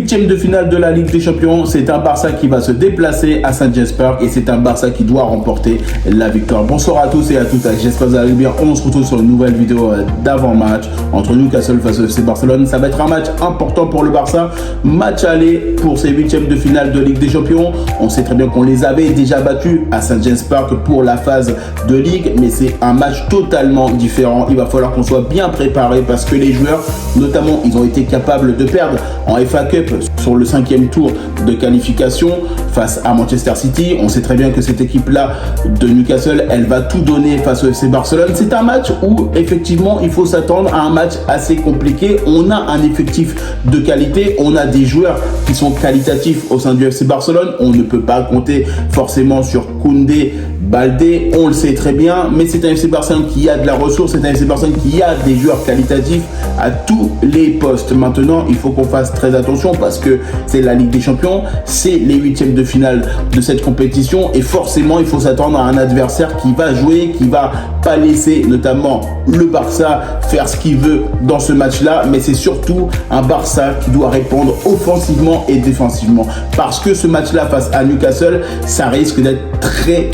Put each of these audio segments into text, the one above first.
8e de finale de la Ligue des Champions. C'est un Barça qui va se déplacer à Saint-James Park et c'est un Barça qui doit remporter la victoire. Bonsoir à tous et à toutes. J'espère que vous allez bien. On se retrouve sur une nouvelle vidéo d'avant-match entre Newcastle face au FC Barcelone. Ça va être un match important pour le Barça. Match aller pour ces 8e de finale de Ligue des Champions. On sait très bien qu'on les avait déjà battus à Saint-James Park pour la phase de Ligue, mais c'est un match totalement différent. Il va falloir qu'on soit bien préparé parce que les joueurs, notamment, ils ont été capables de perdre en FA Cup sur le 5e tour de qualification face à Manchester City. On sait très bien que cette équipe-là de Newcastle, elle va tout donner face au FC Barcelone. C'est un match où effectivement il faut s'attendre à un match assez compliqué. On a un effectif de qualité, on a des joueurs qui sont qualitatifs au sein du FC Barcelone. On ne peut pas compter forcément sur Koundé, Baldé, on le sait très bien, mais c'est un FC Barcelone qui a de la ressource, c'est un FC Barcelone qui a des joueurs qualitatifs à tous les postes. Maintenant, il faut qu'on fasse très attention parce que c'est la Ligue des Champions, c'est les 8e de finale de cette compétition et forcément, il faut s'attendre à un adversaire qui va jouer, qui va pas laisser notamment le Barça faire ce qu'il veut dans ce match-là, mais c'est surtout un Barça qui doit répondre offensivement et défensivement parce que ce match-là face à Newcastle, ça risque d'être très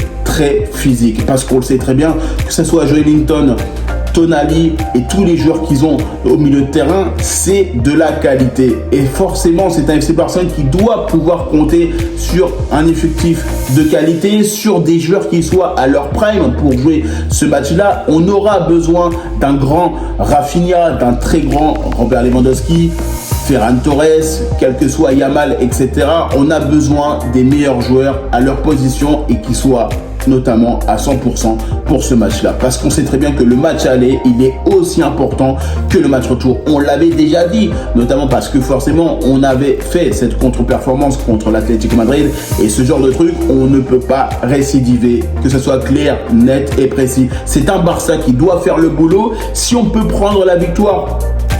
physique parce qu'on le sait très bien, que ce soit Joelinton, Tonali et tous les joueurs qu'ils ont au milieu de terrain, c'est de la qualité. Et forcément, c'est un FC Barcelone qui doit pouvoir compter sur un effectif de qualité, sur des joueurs qui soient à leur prime pour jouer ce match-là. On aura besoin d'un grand Rafinha, d'un très grand Robert Lewandowski, Ferran Torres, quel que soit Yamal, etc. On a besoin des meilleurs joueurs à leur position et qui soient notamment à 100% pour ce match-là. Parce qu'on sait très bien que le match aller, il est aussi important que le match retour. On l'avait déjà dit, notamment parce que forcément, on avait fait cette contre-performance contre l'Atlético Madrid et ce genre de truc, on ne peut pas récidiver, que ce soit clair, net et précis. C'est un Barça qui doit faire le boulot. Si on peut prendre la victoire,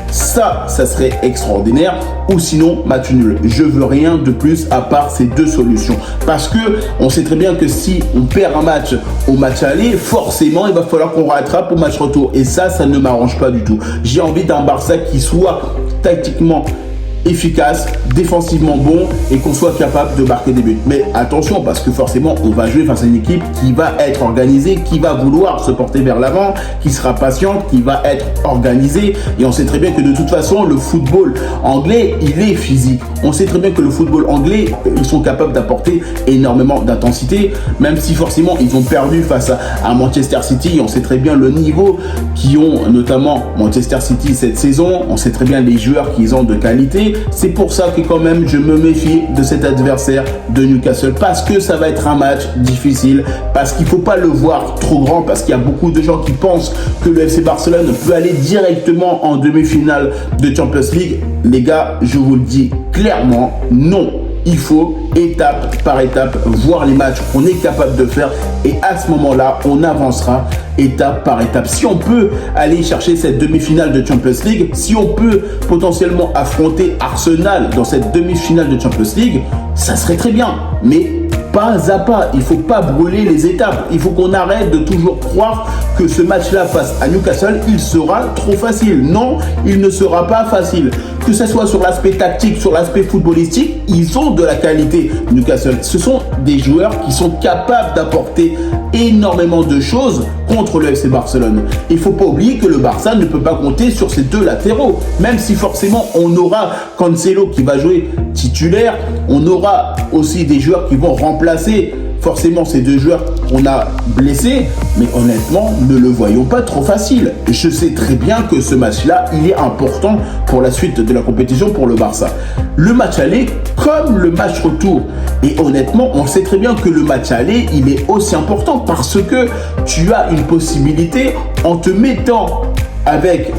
ça serait extraordinaire, ou sinon match nul. Je veux rien de plus à part ces deux solutions parce que on sait très bien que si on perd un match au match aller, forcément il va falloir qu'on rattrape au match retour et ça ne m'arrange pas du tout. J'ai envie d'un Barça qui soit tactiquement efficace, défensivement bon et qu'on soit capable de marquer des buts. Mais attention parce que forcément on va jouer face à une équipe qui va être organisée, qui va vouloir se porter vers l'avant, qui sera patiente, qui va être organisée et on sait très bien que de toute façon le football anglais il est physique. On sait très bien que le football anglais ils sont capables d'apporter énormément d'intensité même si forcément ils ont perdu face à Manchester City. On sait très bien le niveau qui ont notamment Manchester City cette saison, on sait très bien les joueurs qu'ils ont de qualité. C'est pour ça que quand même je me méfie de cet adversaire de Newcastle parce que ça va être un match difficile, parce qu'il ne faut pas le voir trop grand, parce qu'il y a beaucoup de gens qui pensent que le FC Barcelone peut aller directement en demi-finale de Champions League. Les gars, je vous le dis clairement, non. Il faut étape par étape voir les matchs qu'on est capable de faire et à ce moment-là, on avancera étape par étape. Si on peut aller chercher cette demi-finale de Champions League, si on peut potentiellement affronter Arsenal dans cette demi-finale de Champions League, ça serait très bien. Mais pas à pas, il ne faut pas brûler les étapes. Il faut qu'on arrête de toujours croire que ce match-là face à Newcastle, il sera trop facile. Non, il ne sera pas facile. Que ce soit sur l'aspect tactique, sur l'aspect footballistique, ils ont de la qualité, Newcastle. Ce sont des joueurs qui sont capables d'apporter énormément de choses contre le FC Barcelone. Il ne faut pas oublier que le Barça ne peut pas compter sur ces deux latéraux. Même si forcément on aura Cancelo qui va jouer titulaire, on aura aussi des joueurs qui vont remplacer forcément ces deux joueurs qu'on a blessés, mais honnêtement, ne le voyons pas trop facile. Je sais très bien que ce match-là, il est important pour la suite de la compétition pour le Barça. Le match aller comme le match retour. Et honnêtement, on sait très bien que le match aller, il est aussi important parce que tu as une possibilité en te mettant avec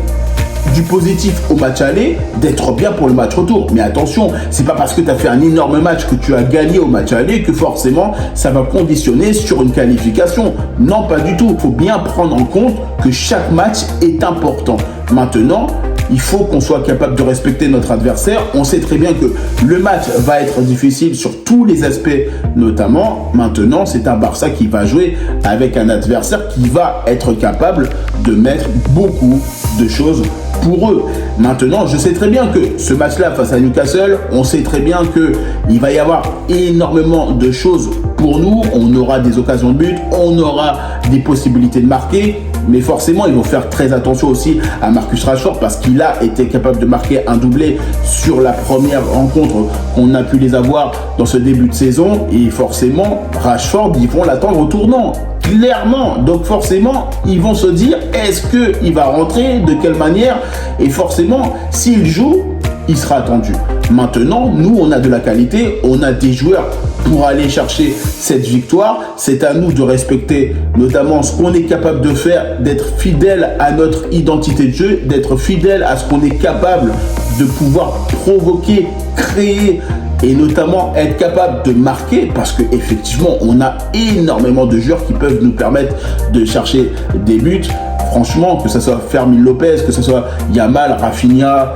du positif au match aller, d'être bien pour le match retour. Mais attention, c'est pas parce que tu as fait un énorme match que tu as gagné au match aller que forcément ça va conditionner sur une qualification. Non, pas du tout. Il faut bien prendre en compte que chaque match est important. Maintenant, il faut qu'on soit capable de respecter notre adversaire. On sait très bien que le match va être difficile sur tous les aspects, notamment maintenant, c'est un Barça qui va jouer avec un adversaire qui va être capable de mettre beaucoup de choses pour eux. Maintenant, je sais très bien que ce match-là face à Newcastle, on sait très bien qu'il va y avoir énormément de choses pour nous. On aura des occasions de but, on aura des possibilités de marquer. Mais forcément, ils vont faire très attention aussi à Marcus Rashford parce qu'il a été capable de marquer un doublé sur la première rencontre qu'on a pu les avoir dans ce début de saison. Et forcément, Rashford, ils vont l'attendre au tournant. Clairement, donc forcément, ils vont se dire, est-ce qu'il va rentrer, de quelle manière? Et forcément, s'il joue, il sera attendu. Maintenant, nous, on a de la qualité, on a des joueurs pour aller chercher cette victoire. C'est à nous de respecter notamment ce qu'on est capable de faire, d'être fidèle à notre identité de jeu, d'être fidèle à ce qu'on est capable de pouvoir provoquer, créer et notamment être capable de marquer parce qu'effectivement, on a énormément de joueurs qui peuvent nous permettre de chercher des buts. Franchement, que ce soit Fermin Lopez, que ce soit Yamal, Rafinha,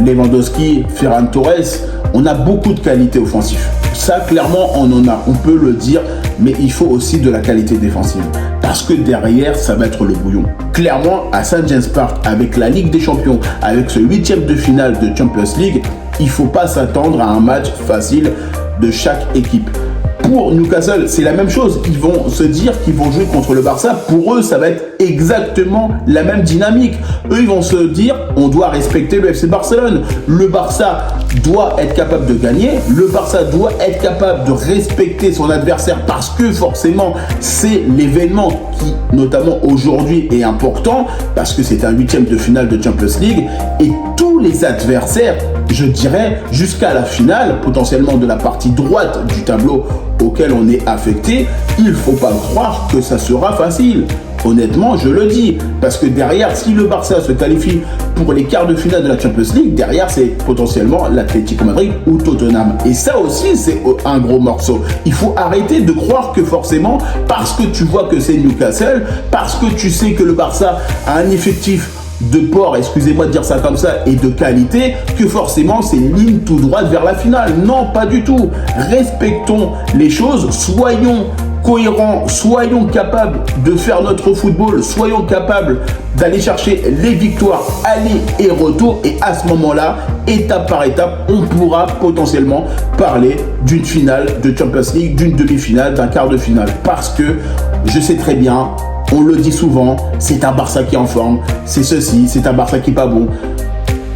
Lewandowski, Ferran Torres, on a beaucoup de qualité offensive. Ça, clairement, on en a, on peut le dire, mais il faut aussi de la qualité défensive. Parce que derrière, ça va être le bouillon. Clairement, à St. James Park, avec la Ligue des Champions, avec ce 8e de finale de Champions League, il ne faut pas s'attendre à un match facile de chaque équipe. Pour Newcastle, c'est la même chose. Ils vont se dire qu'ils vont jouer contre le Barça. Pour eux, ça va être exactement la même dynamique. Eux, ils vont se dire, on doit respecter le FC Barcelone. Le Barça doit être capable de gagner. Le Barça doit être capable de respecter son adversaire parce que forcément, c'est l'événement qui, notamment aujourd'hui, est important parce que c'est un 8e de finale de Champions League et tous les adversaires, je dirais, jusqu'à la finale, potentiellement de la partie droite du tableau auquel on est affecté, il ne faut pas croire que ça sera facile. Honnêtement, je le dis, parce que derrière, si le Barça se qualifie pour les quarts de finale de la Champions League, derrière, c'est potentiellement l'Atlético Madrid ou Tottenham. Et ça aussi, c'est un gros morceau. Il faut arrêter de croire que forcément, parce que tu vois que c'est Newcastle, parce que tu sais que le Barça a un effectif de port, excusez-moi de dire ça comme ça, et de qualité, que forcément c'est une ligne tout droite vers la finale. Non, pas du tout. Respectons les choses, soyons cohérents, soyons capables de faire notre football, soyons capables d'aller chercher les victoires aller et retour, et à ce moment-là, étape par étape, on pourra potentiellement parler d'une finale de Champions League, d'une demi-finale, d'un quart de finale, parce que je sais très bien, on le dit souvent, c'est un Barça qui est en forme, c'est ceci, c'est un Barça qui n'est pas bon.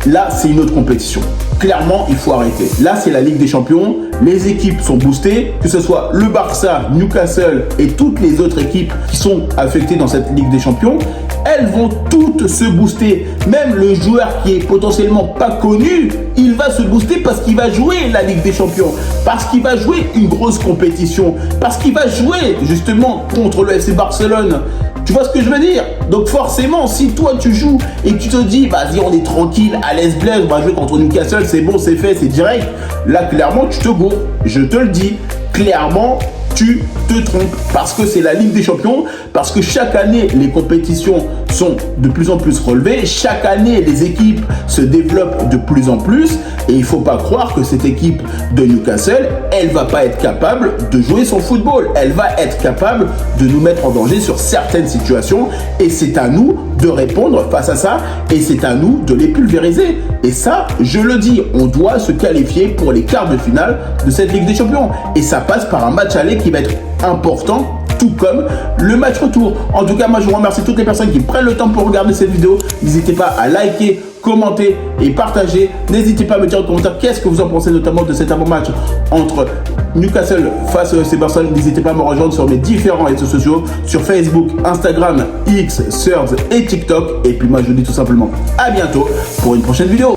Là, c'est une autre compétition. Clairement, il faut arrêter. Là, c'est la Ligue des Champions. Les équipes sont boostées, que ce soit le Barça, Newcastle et toutes les autres équipes qui sont affectées dans cette Ligue des Champions. Elles vont toutes se booster. Même le joueur qui est potentiellement pas connu, il va se booster parce qu'il va jouer la Ligue des Champions, parce qu'il va jouer une grosse compétition, parce qu'il va jouer justement contre le FC Barcelone. Tu vois ce que je veux dire? Donc forcément, si toi tu joues et que tu te dis, vas-y, on est tranquille, à l'aise blaise, on va jouer contre Newcastle, c'est bon, c'est fait, c'est direct. Là, clairement, tu te gourres. Je te le dis, clairement, tu te trompes parce que c'est la Ligue des Champions, parce que chaque année, les compétitions sont de plus en plus relevées, chaque année, les équipes se développent de plus en plus et il ne faut pas croire que cette équipe de Newcastle, elle ne va pas être capable de jouer son football, elle va être capable de nous mettre en danger sur certaines situations et c'est à nous de répondre face à ça et c'est à nous de les pulvériser. Et ça, je le dis, on doit se qualifier pour les quarts de finale de cette Ligue des Champions et ça passe par un match aller qui va être important, tout comme le match retour. En tout cas, moi je vous remercie toutes les personnes qui prennent le temps pour regarder cette vidéo. N'hésitez pas à liker, commenter et partager. N'hésitez pas à me dire en commentaire qu'est-ce que vous en pensez notamment de cet avant-match entre Newcastle face au FC Barcelone. N'hésitez pas à me rejoindre sur mes différents réseaux sociaux, sur Facebook, Instagram, X, Threads et TikTok. Et puis moi je vous dis tout simplement à bientôt pour une prochaine vidéo.